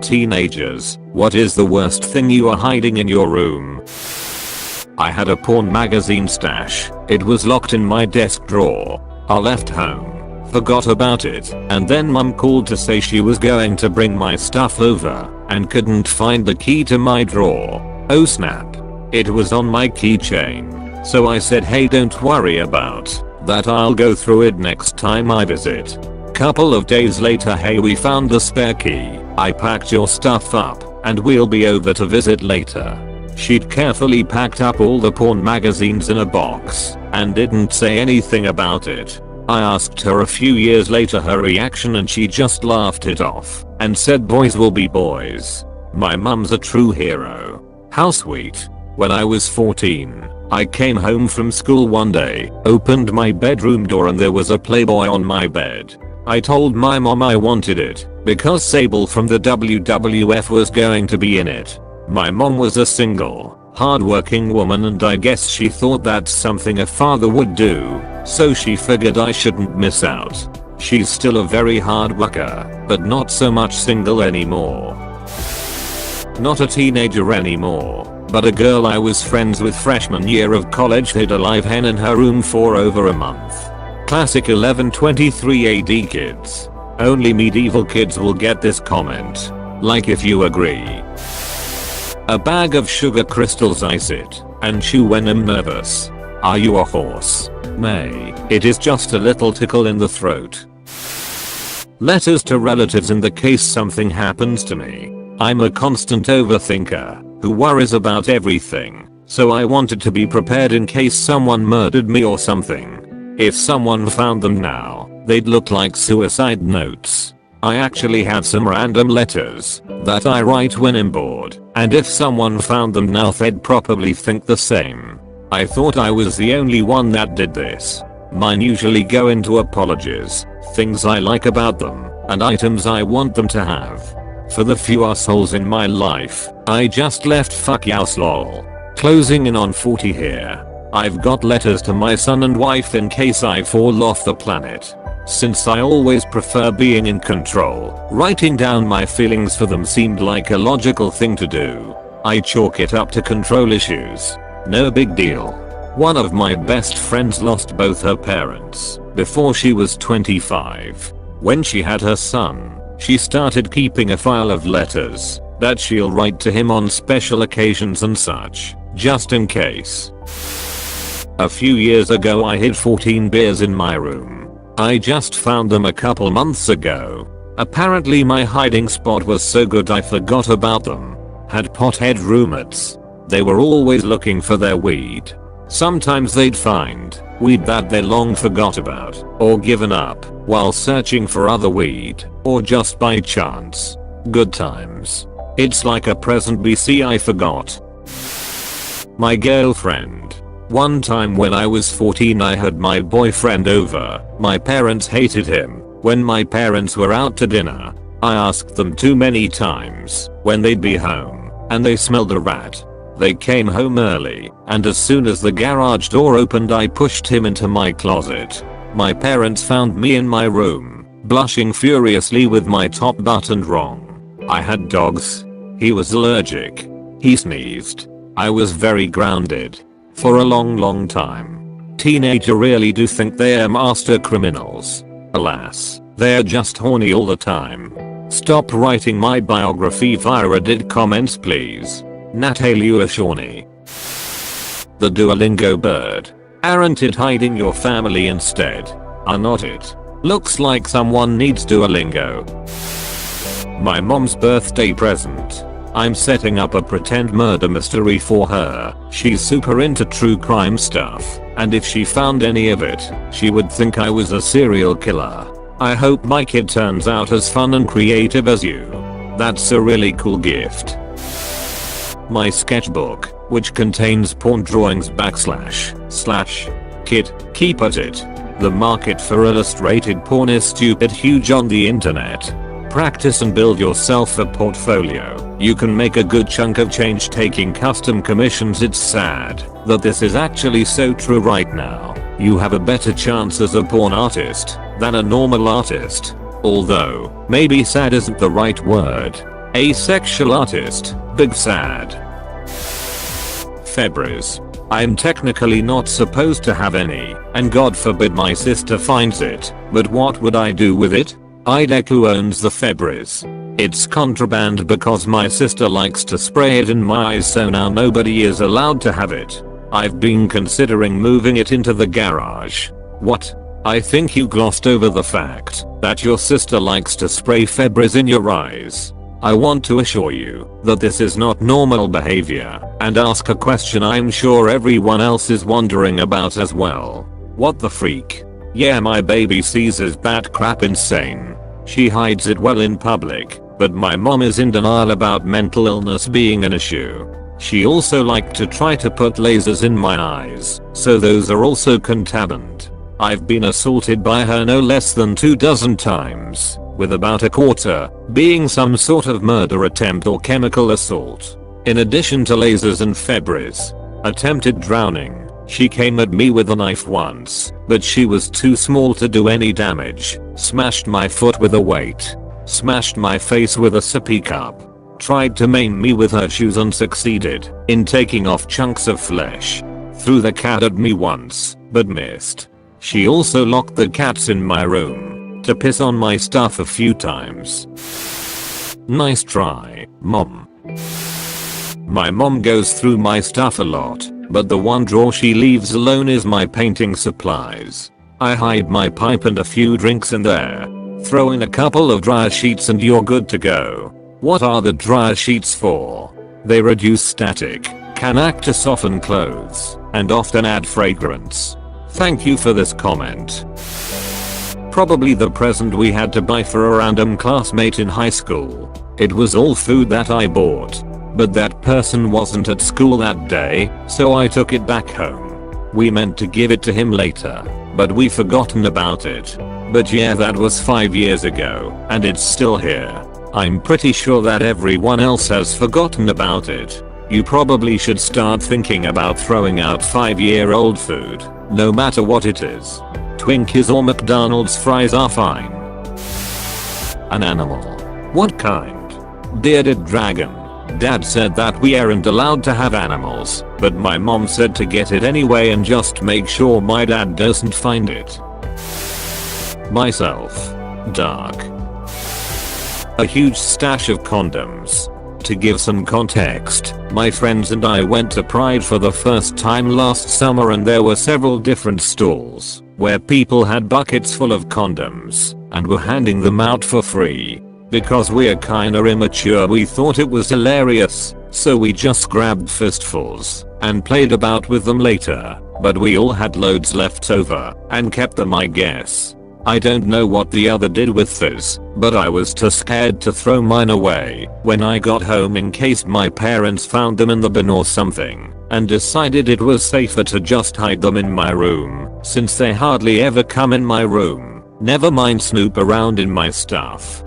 Teenagers, what is the worst thing you are hiding in your room? I had a porn magazine stash. It was locked in my desk drawer. I left home, forgot about it, and then mum called to say she was going to bring my stuff over and couldn't find the key to my drawer. Oh snap. It was on my keychain. So I said, hey, don't worry about that, I'll go through it next time I visit. Couple of days later, hey, we found the spare key. I packed your stuff up and we'll be over to visit later. She'd carefully packed up all the porn magazines in a box and didn't say anything about it. I asked her a few years later her reaction and she just laughed it off and said boys will be boys. My mum's a true hero. How sweet. When I was 14, I came home from school one day, opened my bedroom door and there was a Playboy on my bed. I told my mom I wanted it because Sable from the WWF was going to be in it. My mom was a single, hardworking woman and I guess she thought that's something a father would do, so she figured I shouldn't miss out. She's still a very hard worker, but not so much single anymore. Not a teenager anymore, but a girl I was friends with freshman year of college hid a live hen in her room for over a month. Classic 1123 AD kids. Only medieval kids will get this comment. Like if you agree. A bag of sugar crystals, I sit and chew when I'm nervous. Are you a horse? May. It is just a little tickle in the throat. Letters to relatives in the case something happens to me. I'm a constant overthinker who worries about everything, so I wanted to be prepared in case someone murdered me or something. If someone found them now, they'd look like suicide notes. I actually have some random letters that I write when I'm bored, and if someone found them now they'd probably think the same. I thought I was the only one that did this. Mine usually go into apologies, things I like about them, and items I want them to have. For the few assholes in my life, I just left fuck youse lol. Closing in on 40 here. I've got letters to my son and wife in case I fall off the planet. Since I always prefer being in control, writing down my feelings for them seemed like a logical thing to do. I chalk it up to control issues. No big deal. One of my best friends lost both her parents before she was 25. When she had her son, she started keeping a file of letters that she'll write to him on special occasions and such, just in case. A few years ago I hid 14 beers in my room. I just found them a couple months ago. Apparently my hiding spot was so good I forgot about them. Had pothead roommates. They were always looking for their weed. Sometimes they'd find weed that they long forgot about or given up while searching for other weed, or just by chance. Good times. It's like a present BC I forgot. My girlfriend. One time when I was 14 I had my boyfriend over. My parents hated him. When my parents were out to dinner, I asked them too many times when they'd be home, and they smelled a rat. They came home early, and as soon as the garage door opened I pushed him into my closet. My parents found me in my room, blushing furiously with my top buttoned wrong. I had dogs. He was allergic. He sneezed. I was very grounded. For a long time. Teenagers really do think they are master criminals. Alas, they're just horny all the time. Stop writing my biography via Reddit comments please. Natalia Shawnee. The Duolingo bird. Aren't it hiding your family instead? Are not it? Looks like someone needs Duolingo. My mom's birthday present. I'm setting up a pretend murder mystery for her. She's super into true crime stuff, and if she found any of it, she would think I was a serial killer. I hope my kid turns out as fun and creative as you. That's a really cool gift. My sketchbook, which contains porn drawings / kid, keep at it. The market for illustrated porn is stupid huge on the internet. Practice and build yourself a portfolio. You can make a good chunk of change taking custom commissions. It's sad that this is actually so true right now. You have a better chance as a porn artist than a normal artist. Although, maybe sad isn't the right word. Asexual artist, big sad. February. I'm technically not supposed to have any, and God forbid my sister finds it, but what would I do with it? Who owns the February. It's contraband because my sister likes to spray it in my eyes, so now nobody is allowed to have it. I've been considering moving it into the garage. What? I think you glossed over the fact that your sister likes to spray February in your eyes. I want to assure you that this is not normal behavior and ask a question I'm sure everyone else is wondering about as well. What the freak? Yeah, my baby sees as bat crap insane. She hides it well in public, but my mom is in denial about mental illness being an issue. She also liked to try to put lasers in my eyes, so those are also contaminant. I've been assaulted by her no less than 24 times, with about a quarter being some sort of murder attempt or chemical assault. In addition to lasers and February. Attempted drowning. She came at me with a knife once, but she was too small to do any damage. Smashed my foot with a weight. Smashed my face with a sippy cup. Tried to maim me with her shoes and succeeded in taking off chunks of flesh. Threw the cat at me once, but missed. She also locked the cats in my room to piss on my stuff a few times. Nice try, mom. My mom goes through my stuff a lot, but the one drawer she leaves alone is my painting supplies. I hide my pipe and a few drinks in there. Throw in a couple of dryer sheets and you're good to go. What are the dryer sheets for? They reduce static, can act to soften clothes, and often add fragrance. Thank you for this comment. Probably the present we had to buy for a random classmate in high school. It was all food that I bought. But that person wasn't at school that day, so I took it back home. We meant to give it to him later, but we forgotten about it. But yeah, that was 5 years ago, and it's still here. I'm pretty sure that everyone else has forgotten about it. You probably should start thinking about throwing out 5-year-old food, no matter what it is. Twinkies or McDonald's fries are fine. An animal. What kind? Bearded dragon. Dad said that we aren't allowed to have animals, but my mom said to get it anyway and just make sure my dad doesn't find it. Myself. Dark. A huge stash of condoms. To give some context, my friends and I went to Pride for the first time last summer and there were several different stalls where people had buckets full of condoms and were handing them out for free. Because we're kinda immature, we thought it was hilarious, so we just grabbed fistfuls and played about with them later, but we all had loads left over and kept them, I guess. I don't know what the other did with this, but I was too scared to throw mine away when I got home in case my parents found them in the bin or something, and decided it was safer to just hide them in my room, since they hardly ever come in my room, never mind snoop around in my stuff.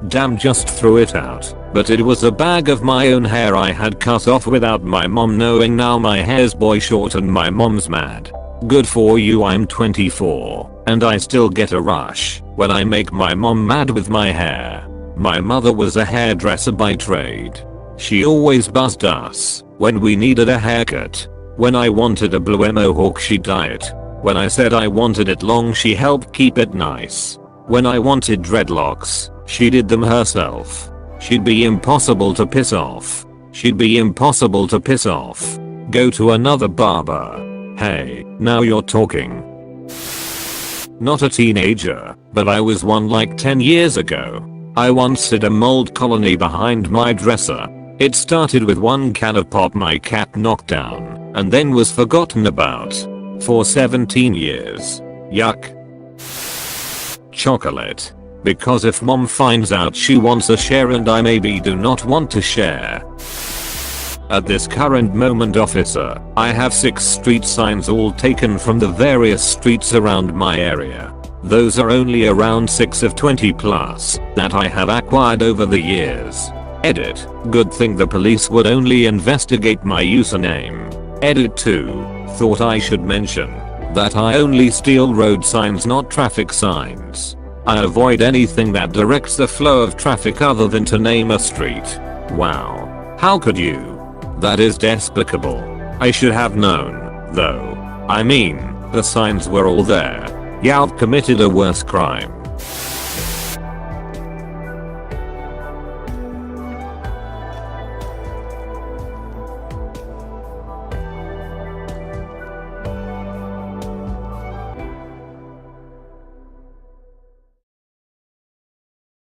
Damn, just threw it out, but it was a bag of my own hair I had cut off without my mom knowing. Now my hair's boy short and my mom's mad. Good for you, I'm 24, and I still get a rush when I make my mom mad with my hair. My mother was a hairdresser by trade. She always buzzed us when we needed a haircut. When I wanted a blue mohawk, she dyed it. When I said I wanted it long, she helped keep it nice. When I wanted dreadlocks, she did them herself. She'd be impossible to piss off. She'd be impossible to piss off. Go to another barber. Hey, now you're talking. Not a teenager, but I was one like 10 years ago. I once hid a mold colony behind my dresser. It started with one can of pop my cat knocked down, and then was forgotten about. For 17 years. Yuck. Chocolate. Because if mom finds out, she wants a share and I maybe do not want to share. At this current moment, officer, I have 6 street signs all taken from the various streets around my area. Those are only around 6 of 20 plus that I have acquired over the years. Edit. Good thing the police would only investigate my username. Edit 2. Thought I should mention that I only steal road signs, not traffic signs. I avoid anything that directs the flow of traffic other than to name a street. Wow. How could you? That is despicable. I should have known, though. I mean, the signs were all there. You've committed a worse crime.